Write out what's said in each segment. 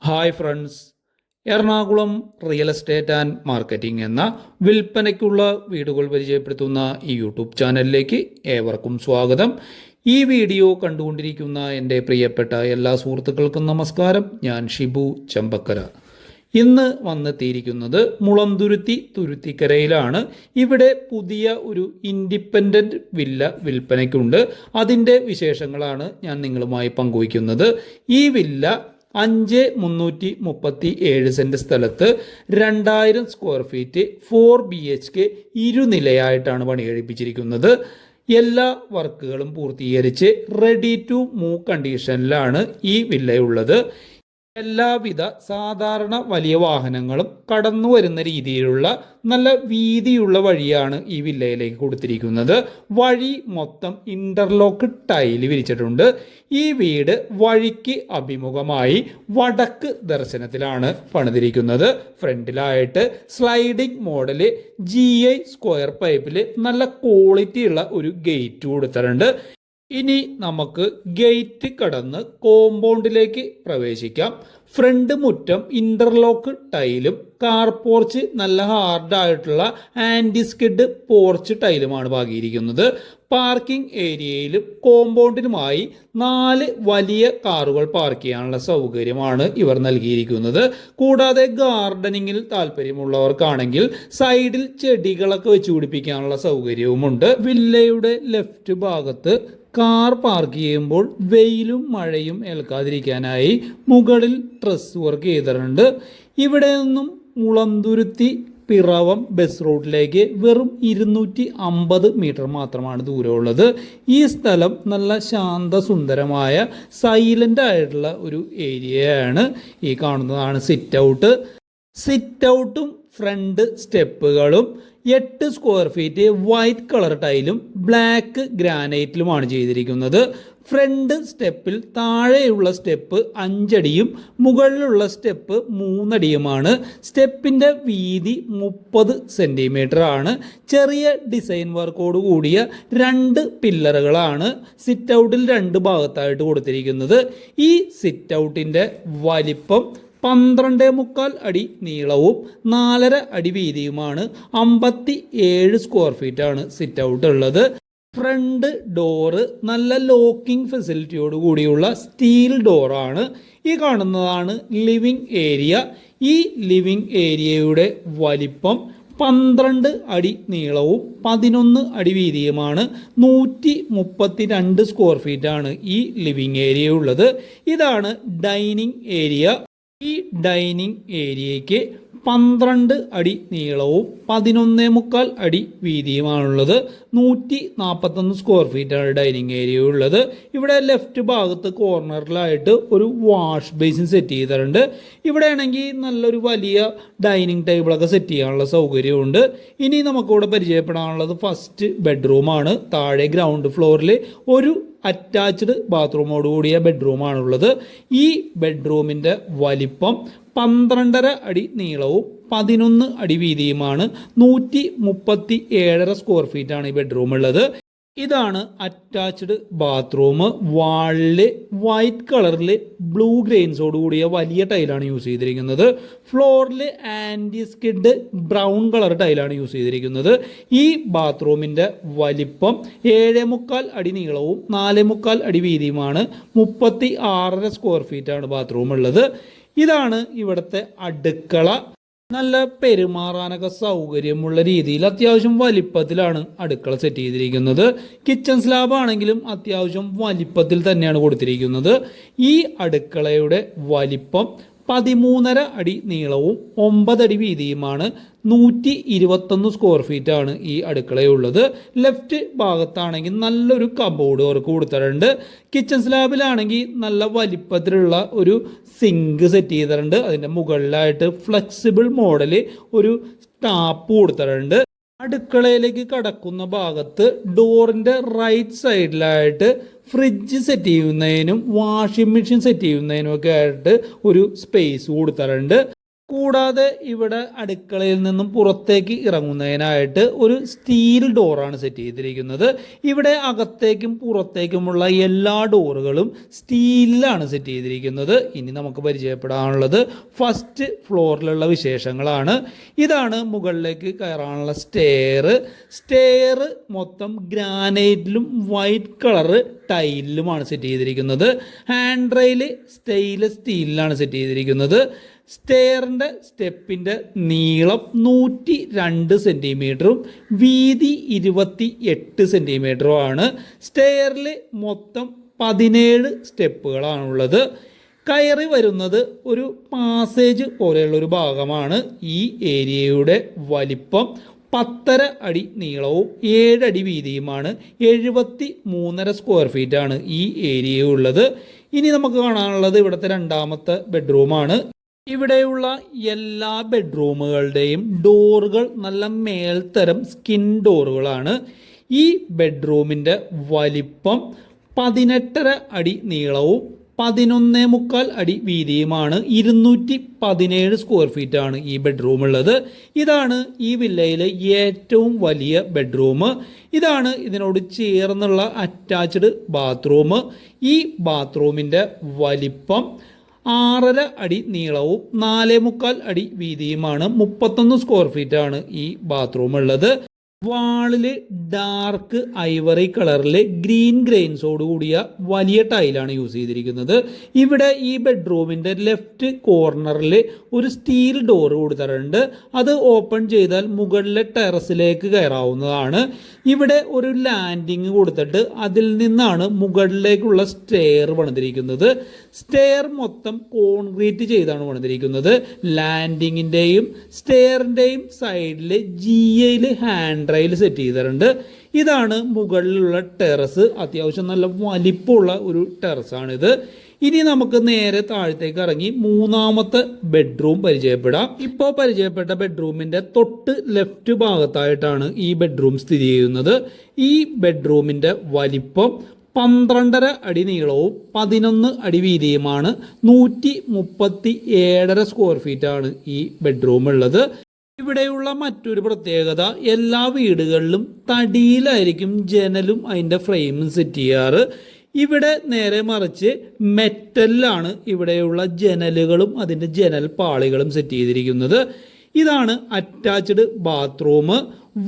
Hi friends, Ernakulam real estate and marketing എന്ന വിൽപ്പനയ്ക്കുള്ള വീടുകൾ പരിചയപ്പെടുത്തുന്ന ഈ യൂട്യൂബ് ചാനലിലേക്ക് ഏവർക്കും സ്വാഗതം. ഈ വീഡിയോ കണ്ടുകൊണ്ടിരിക്കുന്ന എൻ്റെ പ്രിയപ്പെട്ട എല്ലാ സുഹൃത്തുക്കൾക്കും നമസ്കാരം. ഞാൻ ഷിബു ചെമ്പക്കര. ഇന്ന് വന്നെത്തിയിരിക്കുന്നത് മുളന്തുരുത്തി തുരുത്തിക്കരയിലാണ്. ഇവിടെ പുതിയ ഒരു ഇൻഡിപെൻഡൻറ്റ് വില്ല വിൽപ്പനയ്ക്കുണ്ട്. അതിൻ്റെ വിശേഷങ്ങളാണ് ഞാൻ നിങ്ങളുമായി പങ്കുവയ്ക്കുന്നത്. ഈ വില്ല 5337 സെൻറ്റ് സ്ഥലത്ത് 2000 സ്ക്വയർ ഫീറ്റ് 4 BHK ഇരുനിലയായിട്ടാണ് പണി കഴിപ്പിച്ചിരിക്കുന്നത്. എല്ലാ വർക്കുകളും പൂർത്തീകരിച്ച് റെഡി ടു മൂവ് കണ്ടീഷനിലാണ് ഈ വില്ലയുള്ളത്. എല്ലാവിധ സാധാരണ വലിയ വാഹനങ്ങളും കടന്നു വരുന്ന രീതിയിലുള്ള നല്ല വീതിയുള്ള വഴിയാണ് ഈ വില്ലയിലേക്ക് കൊടുത്തിരിക്കുന്നത്. വഴി മൊത്തം ഇന്റർലോക്ക് ടൈല് വിരിച്ചിട്ടുണ്ട്. ഈ വീട് വഴിക്ക് അഭിമുഖമായി വടക്ക് ദർശനത്തിലാണ് പണിതിരിക്കുന്നത്. ഫ്രണ്ടിലായിട്ട് സ്ലൈഡിംഗ് മോഡല് GI സ്ക്വയർ പൈപ്പിൽ നല്ല ക്വാളിറ്റിയുള്ള ഒരു ഗേറ്റ് കൊടുത്തിട്ടുണ്ട്. ഇനി നമുക്ക് ഗേറ്റ് കടന്ന് കോമ്പൗണ്ടിലേക്ക് പ്രവേശിക്കാം. ഫ്രണ്ട് മുറ്റം ഇന്റർലോക്ക് ടൈലും കാർ പോർച്ച് നല്ല ഹാർഡായിട്ടുള്ള ആൻറ്റി സ്കിഡ് പോർച്ച് ടൈലുമാണ് പാകിയിരിക്കുന്നത്. പാർക്കിംഗ് ഏരിയയിലും കോമ്പൗണ്ടിനുമായി 4 വലിയ കാറുകൾ പാർക്ക് ചെയ്യാനുള്ള സൗകര്യമാണ് ഇവർ നൽകിയിരിക്കുന്നത്. കൂടാതെ ഗാർഡനിങ്ങിൽ താല്പര്യമുള്ളവർക്കാണെങ്കിൽ സൈഡിൽ ചെടികളൊക്കെ വെച്ച് പിടിപ്പിക്കാനുള്ള സൗകര്യവുമുണ്ട്. വില്ലയുടെ ലെഫ്റ്റ് ഭാഗത്ത് കാർ പാർക്ക് ചെയ്യുമ്പോൾ വെയിലും മഴയും ഏൽക്കാതിരിക്കാനായി മുകളിൽ ട്രസ് വർക്ക് ചെയ്തിട്ടുണ്ട്. ഇവിടെ നിന്നും മുളന്തുരുത്തി പിറവം ബസ് റൂട്ടിലേക്ക് വെറും 250 മീറ്റർ മാത്രമാണ് ദൂരമുള്ളത്. ഈ സ്ഥലം നല്ല ശാന്തസുന്ദരമായ സൈലൻ്റ് ആയിട്ടുള്ള ഒരു ഏരിയയാണ്. ഈ കാണുന്നതാണ് സിറ്റ് ഔട്ടും ഫ്രണ്ട് സ്റ്റെപ്പുകളും 8 സ്ക്വയർ ഫീറ്റ് വൈറ്റ് കളർ ടൈലും ബ്ലാക്ക് ഗ്രാനൈറ്റിലുമാണ് ചെയ്തിരിക്കുന്നത്. ഫ്രണ്ട് സ്റ്റെപ്പിൽ താഴെയുള്ള സ്റ്റെപ്പ് 5 അടിയും മുകളിലുള്ള സ്റ്റെപ്പ് 3 അടിയുമാണ്. സ്റ്റെപ്പിൻ്റെ വീതി 30 സെൻറ്റിമീറ്റർ ആണ്. ചെറിയ ഡിസൈൻ വർക്കോട് കൂടിയ 2 പില്ലറുകളാണ് സിറ്റ് ഔട്ടിൽ 2 ഭാഗത്തായിട്ട് കൊടുത്തിരിക്കുന്നത്. ഈ സിറ്റ് ഔട്ടിൻ്റെ വലിപ്പം 12.25 അടി നീളവും 4.5 അടി വീതിയുമാണ്. 57 സ്ക്വയർ ഫീറ്റാണ് സിറ്റ് ഔട്ട് ഉള്ളത്. ഫ്രണ്ട് ഡോറ് നല്ല ലോക്കിംഗ് ഫെസിലിറ്റിയോട് കൂടിയുള്ള സ്റ്റീൽ ഡോറാണ്. ഈ കാണുന്നതാണ് ലിവിംഗ് ഏരിയ. ഈ ലിവിംഗ് ഏരിയയുടെ വലിപ്പം 12 അടി നീളവും 11 അടി വീതിയുമാണ്. 132 സ്ക്വയർ ഫീറ്റാണ് ഈ ലിവിംഗ് ഏരിയ ഉള്ളത്. ഇതാണ് ഡൈനിങ് ഏരിയ. ഈ ഡൈനിങ് ഏരിയയ്ക്ക് 12 അടി നീളവും 11.25 അടി വീതിയുമാണുള്ളത്. 141 സ്ക്വയർ ഫീറ്റാണ് ഡൈനിങ് ഏരിയ ഉള്ളത്. ഇവിടെ ലെഫ്റ്റ് ഭാഗത്ത് കോർണറിലായിട്ട് ഒരു വാഷ് ബേസിൻ സെറ്റ് ചെയ്തിട്ടുണ്ട്. ഇവിടെ ആണെങ്കിൽ നല്ലൊരു വലിയ ഡൈനിങ് ടേബിളൊക്കെ സെറ്റ് ചെയ്യാനുള്ള സൗകര്യമുണ്ട്. ഇനി നമുക്കിവിടെ പരിചയപ്പെടാനുള്ളത് ഫസ്റ്റ് ബെഡ്റൂമാണ്. താഴെ ഗ്രൗണ്ട് ഫ്ലോറിൽ ഒരു അറ്റാച്ച്ഡ് ബാത്റൂമോട് കൂടിയ ബെഡ്റൂമാണുള്ളത്. ഈ ബെഡ്റൂമിൻ്റെ വലിപ്പം 12.5 അടി നീളവും 11 അടി വീതിയുമാണ്. 137.5 സ്ക്വയർ ഫീറ്റാണ് ഈ ബെഡ്റൂം ഉള്ളത്. ഇതാണ് അറ്റാച്ച്ഡ് ബാത്റൂം. വാളില് വൈറ്റ് കളറിൽ ബ്ലൂ ഗ്രെയിൻസോട് കൂടിയ വലിയ ടൈലാണ് യൂസ് ചെയ്തിരിക്കുന്നത്. ഫ്ലോറിൽ ആൻറ്റി സ്കിഡ് ബ്രൗൺ കളർ ടൈലാണ് യൂസ് ചെയ്തിരിക്കുന്നത്. ഈ ബാത്റൂമിൻ്റെ വലിപ്പം 7.25 അടി നീളവും 4.25 അടി വീതിയുമാണ്. 36.5 സ്ക്വയർ ഫീറ്റാണ് ബാത്റൂം ഉള്ളത്. ഇതാണ് ഇവിടുത്തെ അടുക്കള. നല്ല പെരുമാറാനൊക്കെ സൗകര്യമുള്ള രീതിയിൽ അത്യാവശ്യം വലിപ്പത്തിലാണ് അടുക്കള സെറ്റ് ചെയ്തിരിക്കുന്നത്. കിച്ചൺ സ്ലാബ് ആണെങ്കിലും അത്യാവശ്യം വലിപ്പത്തിൽ തന്നെയാണ് കൊടുത്തിരിക്കുന്നത്. ഈ അടുക്കളയുടെ വലിപ്പം 13.5 അടി നീളവും 9 അടി വീതിയുമാണ്. 121 സ്ക്വയർ ഫീറ്റാണ് ഈ അടുക്കളയുള്ളത്. ലെഫ്റ്റ് ഭാഗത്താണെങ്കിൽ നല്ലൊരു കബോർഡ് വർക്ക് കൊടുത്തിട്ടുണ്ട്. കിച്ചൺ സ്ലാബിലാണെങ്കിൽ നല്ല വലിപ്പത്തിലുള്ള ഒരു സിങ്ക് സെറ്റ് ചെയ്തിട്ടുണ്ട്. അതിൻ്റെ മുകളിലായിട്ട് ഫ്ലെക്സിബിൾ മോഡൽ ഒരു ടാപ്പ് കൊടുത്തിട്ടുണ്ട്. അടുക്കളയിലേക്ക് കടക്കുന്ന ഭാഗത്ത് ഡോറിൻ്റെ റൈറ്റ് സൈഡിലായിട്ട് ഫ്രിഡ്ജ് സെറ്റ് ചെയ്യുന്നതിനും വാഷിംഗ് മെഷീൻ സെറ്റ് ചെയ്യുന്നതിനും ഒക്കെ ആയിട്ട് ഒരു സ്പേസ് കൊടുത്തിട്ടുണ്ട്. കൂടാതെ ഇവിടെ അടുക്കളയിൽ നിന്നും പുറത്തേക്ക് ഇറങ്ങുന്നതിനായിട്ട് ഒരു സ്റ്റീൽ ഡോറാണ് സെറ്റ് ചെയ്തിരിക്കുന്നത്. ഇവിടെ അകത്തേക്കും പുറത്തേക്കുമുള്ള എല്ലാ ഡോറുകളും സ്റ്റീലിലാണ് സെറ്റ് ചെയ്തിരിക്കുന്നത്. ഇനി നമുക്ക് പരിചയപ്പെടാനുള്ളത് ഫസ്റ്റ് ഫ്ലോറിലുള്ള വിശേഷങ്ങളാണ്. ഇതാണ് മുകളിലേക്ക് കയറാനുള്ള സ്റ്റെയർ മൊത്തം ഗ്രാനൈറ്റിലും വൈറ്റ് കളർ ടൈലിലുമാണ് സെറ്റ് ചെയ്തിരിക്കുന്നത്. ഹാൻഡ് റെയിൽ സ്റ്റെയിൻലെസ് സ്റ്റീലിലാണ് സെറ്റ് ചെയ്തിരിക്കുന്നത്. സ്റ്റെപ്പിൻ്റെ നീളം 102 സെൻറ്റിമീറ്ററും വീതി 28 സെൻറ്റിമീറ്ററുമാണ്. സ്റ്റെയറിൽ മൊത്തം 17 സ്റ്റെപ്പുകളാണുള്ളത്. കയറി വരുന്നത് ഒരു പാസേജ് പോലെയുള്ളൊരു ഭാഗമാണ്. ഈ ഏരിയയുടെ വലിപ്പം 10.5 അടി നീളവും 7 അടി വീതിയുമാണ്. 73.5 സ്ക്വയർ ഫീറ്റാണ് ഈ ഏരിയ ഉള്ളത്. ഇനി നമുക്ക് കാണാനുള്ളത് ഇവിടുത്തെ രണ്ടാമത്തെ ബെഡ്റൂമാണ്. ഇവിടെയുള്ള എല്ലാ ബെഡ്റൂമുകളുടെയും ഡോറുകൾ നല്ല മേൽത്തരം സ്കിൻ ഡോറുകളാണ്. ഈ ബെഡ്റൂമിൻ്റെ വലിപ്പം 18.5 അടി നീളവും 11.25 അടി വീതിയുമാണ്. 217 സ്ക്വയർ ഫീറ്റാണ് ഈ ബെഡ്റൂം ഉള്ളത്. ഇതാണ് ഈ വില്ലയിലെ ഏറ്റവും വലിയ ബെഡ്റൂം. ഇതാണ് ഇതിനോട് ചേർന്നുള്ള അറ്റാച്ച്ഡ് ബാത്റൂം. ഈ ബാത്റൂമിൻ്റെ വലിപ്പം 6.5 അടി നീളവും 4.25 അടി വീതിയുമാണ്. 31 സ്ക്വയർ ഫീറ്റാണ് ഈ ബാത്റൂം ഉള്ളത്. വാളിൽ ഡാർക്ക് ഐവറി കളറിൽ ഗ്രീൻ ഗ്രെയിൻസോട് കൂടിയ വലിയ ടൈലാണ് യൂസ് ചെയ്തിരിക്കുന്നത്. ഇവിടെ ഈ ബെഡ്റൂമിൻ്റെ ലെഫ്റ്റ് കോർണറിൽ ഒരു സ്റ്റീൽ ഡോർ കൊടുത്തിട്ടുണ്ട്. അത് ഓപ്പൺ ചെയ്താൽ മുകളിലെ ടെറസിലേക്ക് കയറാവുന്നതാണ്. ഇവിടെ ഒരു ലാൻഡിങ് കൊടുത്തിട്ട് അതിൽ നിന്നാണ് മുകളിലേക്കുള്ള സ്റ്റെയർ പണിതിരിക്കുന്നത്. സ്റ്റെയർ മൊത്തം കോൺക്രീറ്റ് ചെയ്താണ് പണിതിരിക്കുന്നത്. ലാൻഡിങ്ങിൻ്റെയും സ്റ്റെയറിൻ്റെയും സൈഡിൽ GIയിൽ ഹാൻഡ് റെയിൽ സെറ്റ് ചെയ്തിട്ടുണ്ട്. ഇതാണ് മുകളിലുള്ള ടെറസ്. അത്യാവശ്യം നല്ല വലിപ്പമുള്ള ഒരു ടെറസാണിത്. ഇനി നമുക്ക് നേരെ താഴത്തേക്ക് ഇറങ്ങി മൂന്നാമത്തെ ബെഡ്റൂം പരിചയപ്പെടാം. ഇപ്പോൾ പരിചയപ്പെട്ട ബെഡ്റൂമിൻ്റെ തൊട്ട് ലെഫ്റ്റ് ഭാഗത്തായിട്ടാണ് ഈ ബെഡ്റൂം സ്ഥിതി ചെയ്യുന്നത്. ഈ ബെഡ്റൂമിൻ്റെ വലിപ്പം 12.5 അടി നീളവും 11 അടി വീതിയുമാണ്. 137.5 സ്ക്വയർ ഫീറ്റാണ് ഈ ബെഡ്റൂം ഉള്ളത്. ഇവിടെയുള്ള മറ്റൊരു പ്രത്യേകത, എല്ലാ വീടുകളിലും തടിയിലായിരിക്കും ജനലും അതിൻ്റെ ഫ്രെയിമും സെറ്റ് ചെയ്യാറ്. ഇവിടെ നേരെ മറിച്ച് മെറ്റലിലാണ് ഇവിടെയുള്ള ജനലുകളും അതിൻ്റെ ജനൽ പാളികളും സെറ്റ് ചെയ്തിരിക്കുന്നത്. ഇതാണ് അറ്റാച്ച്ഡ് ബാത്റൂം.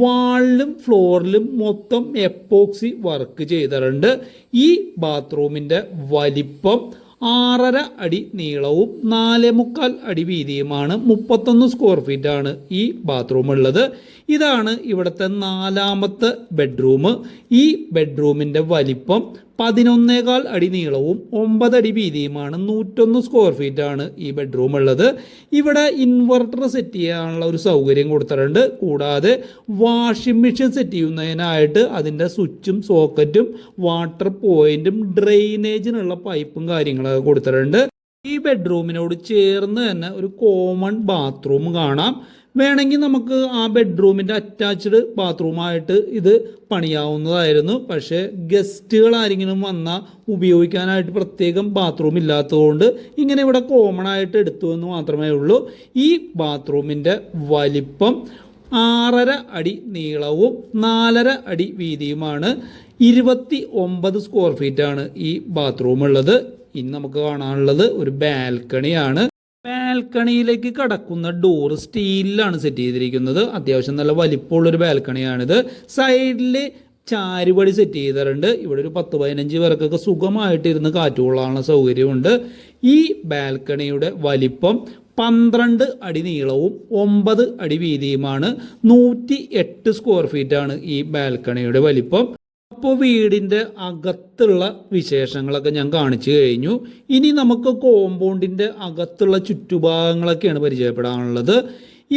വാളിലും ഫ്ലോറിലും മൊത്തം എപ്പോക്സി വർക്ക് ചെയ്തിട്ടുണ്ട്. ഈ ബാത്റൂമിൻ്റെ വലിപ്പം 6.5 അടി നീളവും 4.25 അടി വീതിയുമാണ്. 31 സ്ക്വയർ ഫീറ്റാണ് ഈ ബാത്റൂം ഉള്ളത്. ഇതാണ് ഇവിടുത്തെ നാലാമത്തെ ബെഡ്റൂം. ഈ ബെഡ്റൂമിൻ്റെ വലിപ്പം 11.25 അടി നീളവും 9 അടി വീതിയുമാണ്. 101 സ്ക്വയർ ഫീറ്റാണ് ഈ ബെഡ്റൂം ഉള്ളത്. ഇവിടെ ഇൻവെർട്ടർ സെറ്റ് ചെയ്യാനുള്ള ഒരു സൗകര്യം കൊടുത്തിട്ടുണ്ട്. കൂടാതെ വാഷിംഗ് മെഷീൻ സെറ്റ് ചെയ്യുന്നതിനായിട്ട് അതിൻ്റെ സ്വിച്ചും സോക്കറ്റും വാട്ടർ പോയിന്റും ഡ്രെയിനേജിനുള്ള പൈപ്പും കാര്യങ്ങളൊക്കെ കൊടുത്തിട്ടുണ്ട്. ഈ ബെഡ്റൂമിനോട് ചേർന്ന് തന്നെ ഒരു കോമൺ ബാത്റൂം കാണാം. വേണമെങ്കിൽ നമുക്ക് ആ ബെഡ്റൂമിൻ്റെ അറ്റാച്ച്ഡ് ബാത്റൂമായിട്ട് ഇത് പണിയാവുന്നതായിരുന്നു. പക്ഷേ ഗസ്റ്റുകൾ ആരെങ്കിലും വന്നാൽ ഉപയോഗിക്കാനായിട്ട് പ്രത്യേകം ബാത്റൂം ഇല്ലാത്തതുകൊണ്ട് ഇങ്ങനെ ഇവിടെ കോമൺ ആയിട്ട് എടുത്തു എന്ന് മാത്രമേ ഉള്ളൂ. ഈ ബാത്റൂമിൻ്റെ വലിപ്പം 6.5 അടി നീളവും 4.5 അടി വീതിയുമാണ്. 29 സ്ക്വയർ ഫീറ്റാണ് ഈ ബാത്റൂം ഉള്ളത്. ഇനി നമുക്ക് കാണാനുള്ളത് ഒരു ബാൽക്കണിയാണ്. ബാൽക്കണിയിലേക്ക് കടക്കുന്ന ഡോർ സ്റ്റീലിലാണ് സെറ്റ് ചെയ്തിരിക്കുന്നത്. അത്യാവശ്യം നല്ല വലിപ്പമുള്ളൊരു ബാൽക്കണിയാണിത്. സൈഡിൽ ചാരുപടി സെറ്റ് ചെയ്തിട്ടുണ്ട്. ഇവിടെ ഒരു 10-15 പേർക്കൊക്കെ സുഖമായിട്ട് ഇരുന്ന് കാറ്റ് കൊള്ളാനുള്ള സൗകര്യമുണ്ട്. ഈ ബാൽക്കണിയുടെ വലിപ്പം 12 അടി നീളവും 9 അടി വീതിയുമാണ്. 108 സ്ക്വയർ ഫീറ്റാണ് ഈ ബാൽക്കണിയുടെ വലിപ്പം. അപ്പോൾ വീടിൻ്റെ അകത്തുള്ള വിശേഷങ്ങളൊക്കെ ഞാൻ കാണിച്ചു കഴിഞ്ഞു. ഇനി നമുക്ക് കോമ്പൗണ്ടിൻ്റെ അകത്തുള്ള ചുറ്റുഭാഗങ്ങളൊക്കെയാണ് പരിചയപ്പെടാനുള്ളത്.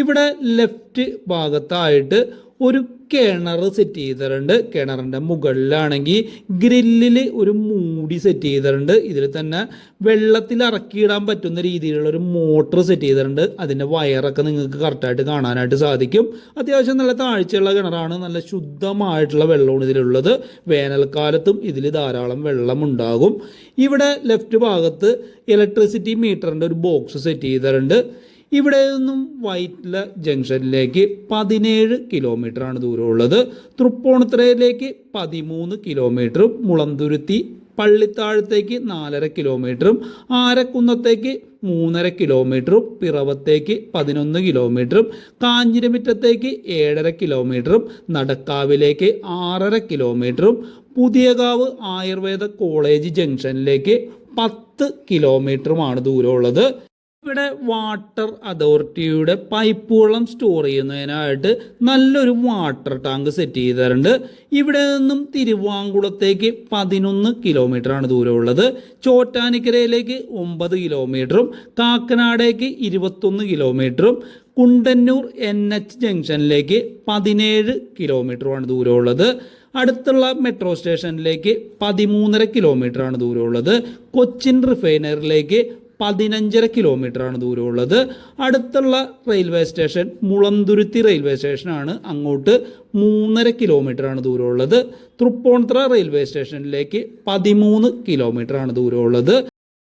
ഇവിടെ ലെഫ്റ്റ് ഭാഗത്തായിട്ട് ഒരു കിണർ സെറ്റ് ചെയ്തിട്ടുണ്ട്. കിണറിൻ്റെ മുകളിലാണെങ്കിൽ ഗ്രില്ലിൽ ഒരു മൂടി സെറ്റ് ചെയ്തിട്ടുണ്ട്. ഇതിൽ തന്നെ വെള്ളത്തിൽ ഇറക്കിയിടാൻ പറ്റുന്ന രീതിയിലുള്ള ഒരു മോട്ടർ സെറ്റ് ചെയ്തിട്ടുണ്ട്. അതിൻ്റെ വയറൊക്കെ നിങ്ങൾക്ക് കറക്റ്റായിട്ട് കാണാനായിട്ട് സാധിക്കും. അത്യാവശ്യം നല്ല താഴ്ചയുള്ള കിണറാണ്. നല്ല ശുദ്ധമായിട്ടുള്ള വെള്ളമാണ് ഇതിലുള്ളത്. വേനൽക്കാലത്തും ഇതിൽ ധാരാളം വെള്ളം ഉണ്ടാകും. ഇവിടെ ലെഫ്റ്റ് ഭാഗത്ത് ഇലക്ട്രിസിറ്റി മീറ്ററിൻ്റെ ഒരു ബോക്സ് സെറ്റ് ചെയ്തിട്ടുണ്ട്. ഇവിടെ നിന്നും വൈറ്റില ജംഗ്ഷനിലേക്ക് 17 കിലോമീറ്ററാണ് ദൂരമുള്ളത്. തൃപ്പൂണിത്തുറയിലേക്ക് 13 കിലോമീറ്ററും മുളന്തുരുത്തി പള്ളിത്താഴത്തേക്ക് 4.5 കിലോമീറ്ററും ആരക്കുന്നത്തേക്ക് 3.5 കിലോമീറ്ററും പിറവത്തേക്ക് 11 കിലോമീറ്ററും കാഞ്ഞിരമിറ്റത്തേക്ക് 7.5 കിലോമീറ്ററും നടക്കാവിലേക്ക് 6.5 കിലോമീറ്ററും പുതിയകാവ് ആയുർവേദ കോളേജ് ജംഗ്ഷനിലേക്ക് 10 കിലോമീറ്ററുമാണ് ദൂരമുള്ളത്. ഇവിടെ വാട്ടർ അതോറിറ്റിയുടെ പൈപ്പ് വെള്ളം സ്റ്റോർ ചെയ്യുന്നതിനായിട്ട് നല്ലൊരു വാട്ടർ ടാങ്ക് സെറ്റ് ചെയ്തിട്ടുണ്ട്. ഇവിടെ നിന്നും തിരുവാങ്കുളത്തേക്ക് 11 കിലോമീറ്ററാണ് ദൂരമുള്ളത്. ചോറ്റാനിക്കരയിലേക്ക് 9 കിലോമീറ്ററും കാക്കനാടേക്ക് 21 കിലോമീറ്ററും കുണ്ടന്നൂർ NH ജംഗ്ഷനിലേക്ക് 17 കിലോമീറ്ററുമാണ് ദൂരമുള്ളത്. അടുത്തുള്ള മെട്രോ സ്റ്റേഷനിലേക്ക് 13.5 കിലോമീറ്ററാണ് ദൂരമുള്ളത്. കൊച്ചിൻ റിഫൈനറിയിലേക്ക് 15.5 കിലോമീറ്ററാണ് ദൂരമുള്ളത്. അടുത്തുള്ള റെയിൽവേ സ്റ്റേഷൻ മുളന്തുരുത്തി റെയിൽവേ സ്റ്റേഷനാണ്. അങ്ങോട്ട് 3.5 കിലോമീറ്ററാണ് ദൂരമുള്ളത്. തൃപ്പൂണിത്തുറ റെയിൽവേ സ്റ്റേഷനിലേക്ക് 13 കിലോമീറ്ററാണ് ദൂരമുള്ളത്.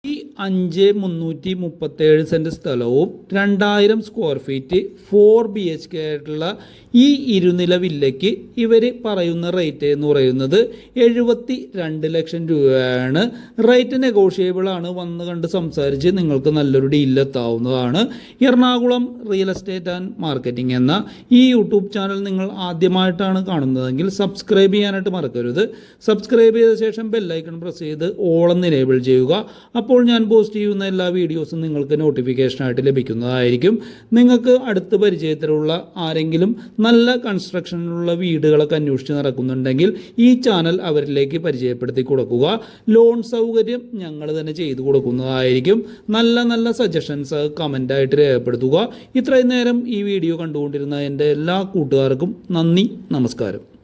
ഈ 5,337 സെൻറ്റ് സ്ഥലവും 2000 സ്ക്വയർ ഫീറ്റ് 4 BHK ആയിട്ടുള്ള ഈ ഇരുനില വില്ലയ്ക്ക് ഇവർ പറയുന്ന റേറ്റ് എന്ന് പറയുന്നത് 72 ലക്ഷം രൂപയാണ്. റേറ്റ് നെഗോഷിയബിൾ ആണ്. വന്ന് കണ്ട് സംസാരിച്ച് നിങ്ങൾക്ക് നല്ലൊരു ഡീലെത്താവുന്നതാണ്. Ernakulam real estate and marketing എന്ന ഈ യൂട്യൂബ് ചാനൽ നിങ്ങൾ ആദ്യമായിട്ടാണ് കാണുന്നതെങ്കിൽ സബ്സ്ക്രൈബ് ചെയ്യാനായിട്ട് മറക്കരുത്. സബ്സ്ക്രൈബ് ചെയ്ത ശേഷം ബെല്ലൈക്കൺ പ്രസ് ചെയ്ത് ഓൾ എന്ന് എനേബിൾ ചെയ്യുക. അപ്പോൾ ഞാൻ പോസ്റ്റ് ചെയ്യുന്ന എല്ലാ വീഡിയോസും നിങ്ങൾക്ക് നോട്ടിഫിക്കേഷനായിട്ട് ലഭിക്കുന്നതായിരിക്കും. നിങ്ങൾക്ക് അടുത്ത് പരിചയത്തിലുള്ള ആരെങ്കിലും നല്ല കൺസ്ട്രക്ഷനിലുള്ള വീടുകളൊക്കെ അന്വേഷിച്ച് നടക്കുന്നുണ്ടെങ്കിൽ ഈ ചാനൽ അവരിലേക്ക് പരിചയപ്പെടുത്തി കൊടുക്കുക. ലോൺ സൗകര്യം ഞങ്ങൾ തന്നെ ചെയ്തു കൊടുക്കുന്നതായിരിക്കും. നല്ല നല്ല സജഷൻസ് കമൻ്റായിട്ട് രേഖപ്പെടുത്തുക. ഇത്രയും നേരം ഈ വീഡിയോ കണ്ടുകൊണ്ടിരുന്ന എൻ്റെ എല്ലാ കൂട്ടുകാർക്കും നന്ദി, നമസ്കാരം.